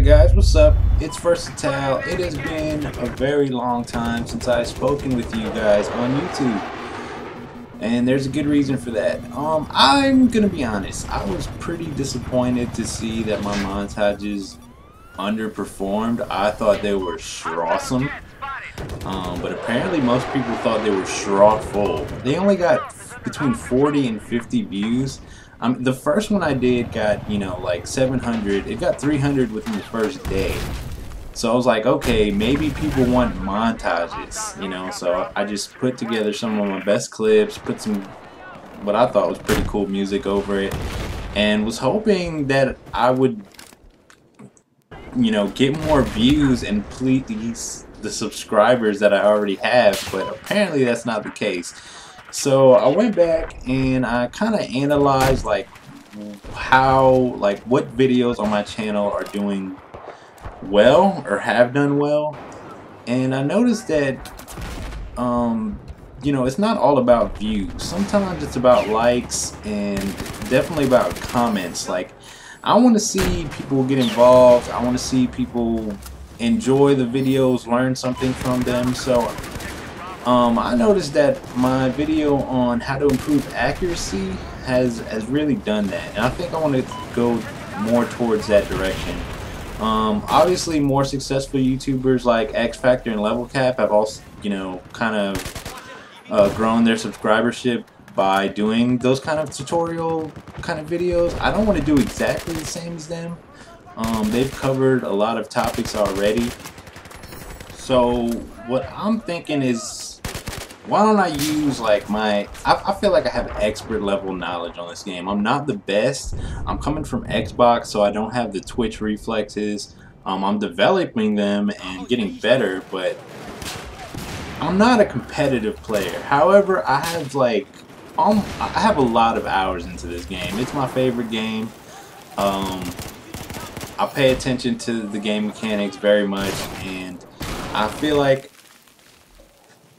Alright guys, what's up? It's Versatile. It has been a very long time since I've spoken with you guys on YouTube. And there's a good reason for that. I'm gonna be honest, I was pretty disappointed to see that my montages underperformed. I thought they were awesome. But apparently most people thought they were full. They only got between 40 and 50 views. The first one I did got, like 700. It got 300 within the first day. So I was like, okay, maybe people want montages, so I just put together some of my best clips, put some what I thought was pretty cool music over it, and was hoping that I would, get more views and please the subscribers that I already have, but apparently that's not the case. So I went back and I kind of analyzed what videos on my channel are doing well or have done well, and I noticed that it's not all about views. Sometimes it's about likes and definitely about comments. Like, I want to see people get involved. I want to see people enjoy the videos, learn something from them. So I noticed that my video on how to improve accuracy has really done that, and I think I want to go more towards that direction. Obviously, more successful YouTubers like X Factor and Level Cap have also, kind of grown their subscribership by doing those kind of tutorial kind of videos. I don't want to do exactly the same as them. They've covered a lot of topics already. So what I'm thinking is, why don't I use like I feel like I have expert level knowledge on this game. I'm not the best. I'm coming from Xbox, so I don't have the Twitch reflexes. I'm developing them and getting better, but I'm not a competitive player. However, I have I have a lot of hours into this game. It's my favorite game. I pay attention to the game mechanics very much, and I feel like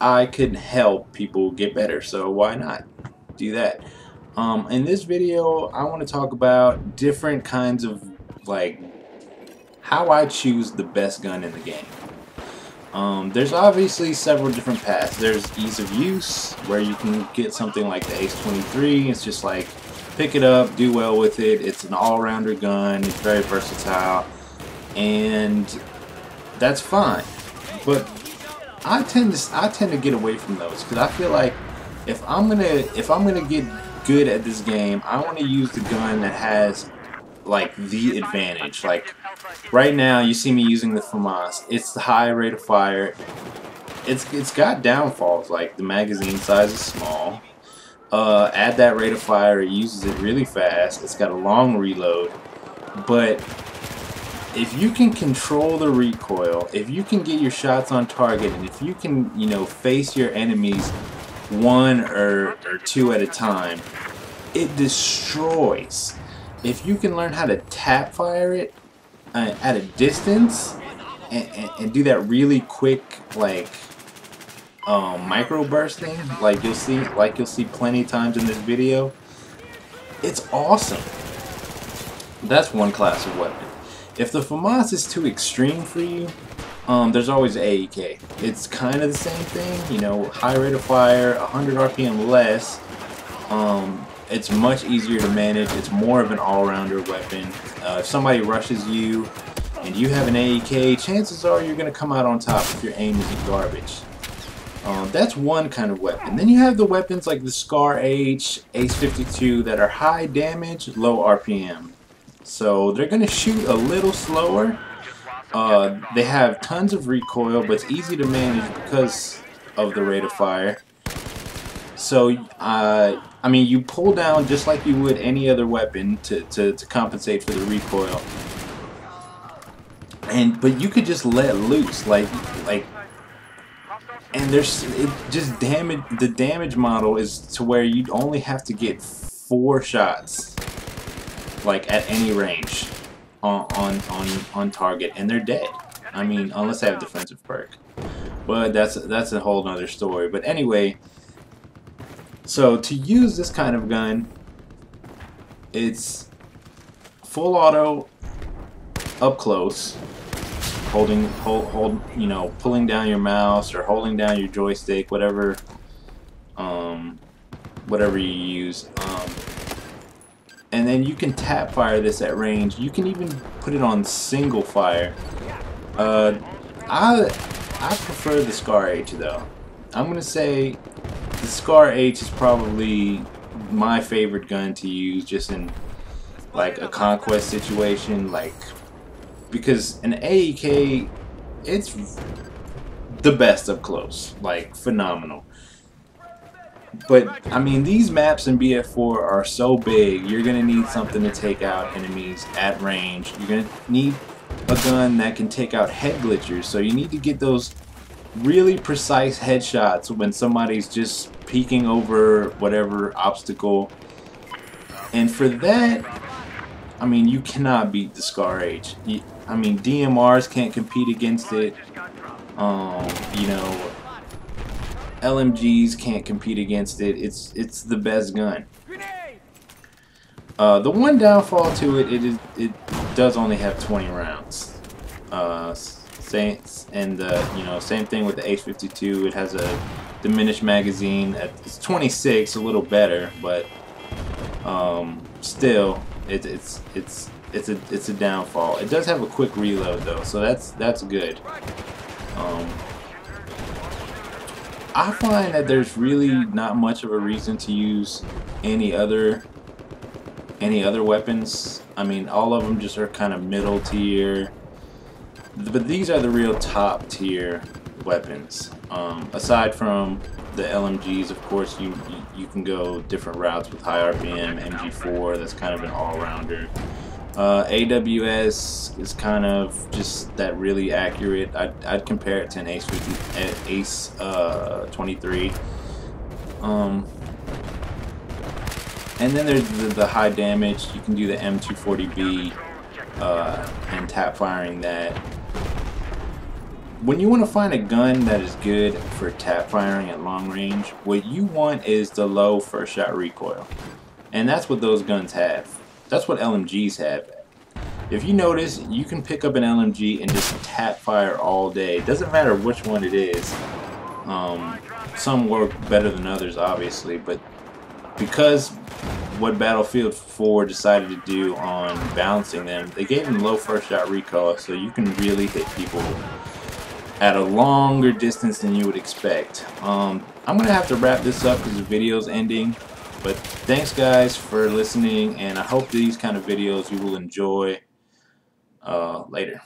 I could help people get better, so why not do that? In this video, I want to talk about different kinds of how I choose the best gun in the game. There's obviously several different paths. There's ease of use, where you can get something like the Ace-23. It's just like pick it up, do well with it. It's an all-rounder gun. It's very versatile, and that's fine. But I tend to get away from those, because I feel like if I'm gonna get good at this game, I want to use the gun that has the advantage. Like right now, you see me using the FAMAS. It's the high rate of fire. It's got downfalls, like the magazine size is small. At that rate of fire, it uses it really fast. It's got a long reload, but if you can control the recoil, if you can get your shots on target, and if you can, face your enemies one or two at a time, it destroys. If you can learn how to tap fire it at a distance and do that really quick, micro bursting, you'll see plenty of times in this video, it's awesome. That's one class of weapon. If the FAMAS is too extreme for you, there's always the AEK. It's kind of the same thing, high rate of fire, 100 RPM less. It's much easier to manage. It's more of an all-rounder weapon. If somebody rushes you and you have an AEK, chances are you're going to come out on top if your aim isn't garbage. That's one kind of weapon. Then you have the weapons like the Scar H, Ace-52 that are high damage, low RPM. So they're going to shoot a little slower. They have tons of recoil, but it's easy to manage because of the rate of fire. So, I mean, you pull down just like you would any other weapon to compensate for the recoil. But you could just let loose, and the damage model is to where you only have to get 4 shots. At any range on target, and they're dead. I mean, unless they have defensive perk, but that's a whole nother story. But anyway, so to use this kind of gun, it's full auto up close, you know, pulling down your mouse or holding down your joystick, whatever whatever you use. And then you can tap fire this at range. You can even put it on single fire. I prefer the Scar H though. I'm gonna say the Scar H is probably my favorite gun to use, just in like a conquest situation, like, because an AEK, it's the best up close, like phenomenal. But I mean, these maps in BF4 are so big, you're gonna need something to take out enemies at range. You're gonna need a gun that can take out head glitchers, so you need to get those really precise headshots when somebody's just peeking over whatever obstacle. And for that, I mean, you cannot beat the Scar H. I mean, DMRs can't compete against it. You know, LMGs can't compete against it. It's the best gun. The one downfall to it, it does only have 20 rounds. Same thing with the H52. It has a diminished magazine. It's 26, a little better, but still, it's a downfall. It does have a quick reload though, so that's good. I find that there's really not much of a reason to use any other weapons. I mean, all of them just are kind of middle tier, but these are the real top tier weapons. Aside from the LMGs, of course, you can go different routes with high RPM, MG4, that's kind of an all-rounder. AWS is kind of just that really accurate. I'd compare it to an Ace 23. And then there's the high damage. You can do the M240B and tap firing that. When you want to find a gun that is good for tap firing at long range, what you want is the low first shot recoil. And that's what those guns have. That's what LMGs have. If you notice, you can pick up an LMG and just tap fire all day. It doesn't matter which one it is. Some work better than others, obviously, but because what Battlefield 4 decided to do on balancing them, they gave them low first shot recoil, so you can really hit people at a longer distance than you would expect. I'm gonna have to wrap this up because the video's ending. But thanks guys for listening, and I hope these kind of videos you will enjoy later.